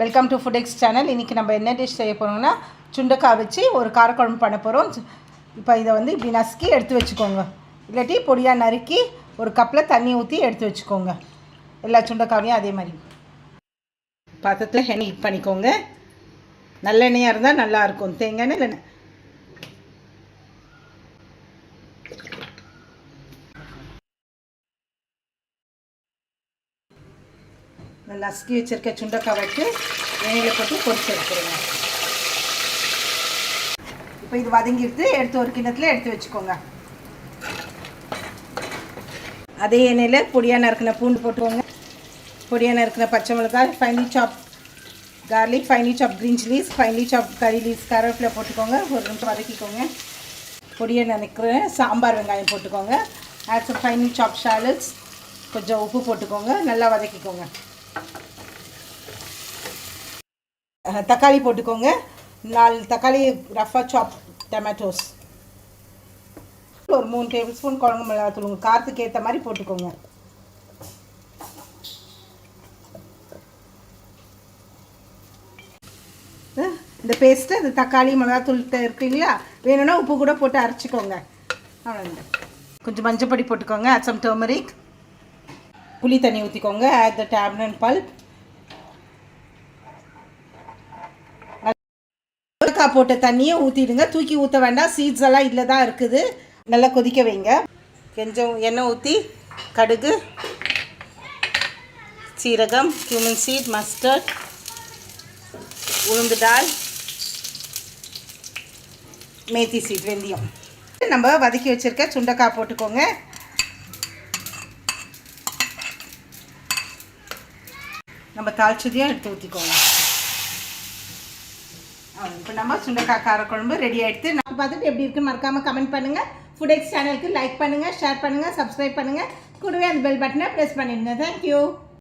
Welcome to food X channel. இன்றைக்கி நம்ம என்ன டிஷ் செய்ய போகிறோம்னா சுண்டைக்காய் வச்சு ஒரு காரக்குழம்பு பண்ண போகிறோம். இப்போ இதை வந்து இப்படி நசுக்கி எடுத்து வச்சுக்கோங்க. இல்லாட்டி பொடியாக நறுக்கி ஒரு கப்பில் தண்ணி ஊற்றி எடுத்து வச்சுக்கோங்க. எல்லா சுண்டைக்காவையும் அதே மாதிரி பாத்திரத்தில் எண்ணெய் ஹீட் பண்ணிக்கோங்க. நல்லெண்ணெயாக இருந்தால் நல்லாயிருக்கும். தேங்காய் எண்ணெய் நசுக்கி வச்சுருக்க சுண்டைக்காய் வச்சு எண்ணெயில் போட்டு பொரிச்சு எடுத்துருங்க. இப்போ இது வதங்கிடுத்து எடுத்து ஒரு கிண்ணத்தில் எடுத்து வச்சுக்கோங்க. அதே எண்ணெயில் பொடியாக நறுக்கின பூண்டு போட்டுக்கோங்க. பொடியாக நறுக்கின பச்சை மிளகாய், ஃபைனலி சாப் கார்லிக், ஃபைனலி சாப் க்ரீன் சில்லிஸ், ஃபைனலி சாப் கறி லீவ்ஸ், கருவேப்பிலை போட்டுக்கோங்க. ஒரு நிமிஷம் வதக்கிக்கோங்க. பொடியாக நறுக்கிற சாம்பார் வெங்காயம் போட்டுக்கோங்க. ஆட் சம் ஃபைனலி சாப் ஷாலட்ஸ், கொஞ்சம் உப்பு போட்டுக்கோங்க. நல்லா வதக்கிக்கோங்க. தக்காளி போட்டுக்கோங்க. 4 தக்காளி ரஃபாக சாப் டொமேட்டோஸ், ஒரு 3 டேபிள் ஸ்பூன் குழம்பு மிளகாத்தூள் உங்கள் காரத்துக்கு ஏற்ற மாதிரி போட்டுக்கோங்க. இந்த பேஸ்ட்டு அந்த தக்காளி மிளகாத்தூள் இருக்குங்களா, வேணும்னா உப்பு கூட போட்டு அரைச்சிக்கோங்க. அவ்வளோதான். கொஞ்சம் மஞ்சள் பொடி போட்டுக்கோங்க. Add some turmeric. புளி தண்ணி ஊற்றிக்கோங்க. Add the tablet pulp. சுண்டைக்காய் போட்ட தண்ணியை ஊற்றிடுங்க. தூக்கி ஊற்ற வேண்டாம், சீட்ஸ் எல்லாம் இதில் தான் இருக்குது. நல்லா கொதிக்க வைங்க. கொஞ்சம் எண்ணெய் ஊற்றி கடுகு, சீரகம், cumin சீட், மஸ்டர்ட், உளுந்து டால், மேத்தி சீட், வெந்தயம். நம்ம வதக்கி வச்சுருக்க சுண்டைக்காய் போட்டுக்கோங்க. நம்ம தாளிச்சதையும் எடுத்து ஊற்றிக்கோங்க. இப்போ நம்ம சுண்டைக்காய் காரக்குழம்பு ரெடி ஆகிடுது. நான் பார்த்துட்டு எப்படி இருக்குன்னு மறக்காமல் கமெண்ட் பண்ணுங்கள். ஃபுட் எக்ஸ் சேனலுக்கு லைக் பண்ணுங்கள், ஷேர் பண்ணுங்கள், சப்ஸ்கிரைப் பண்ணுங்கள். கூடவே அந்த பெல் பட்டனை ப்ரெஸ் பண்ணிடுங்க. தேங்க்யூ.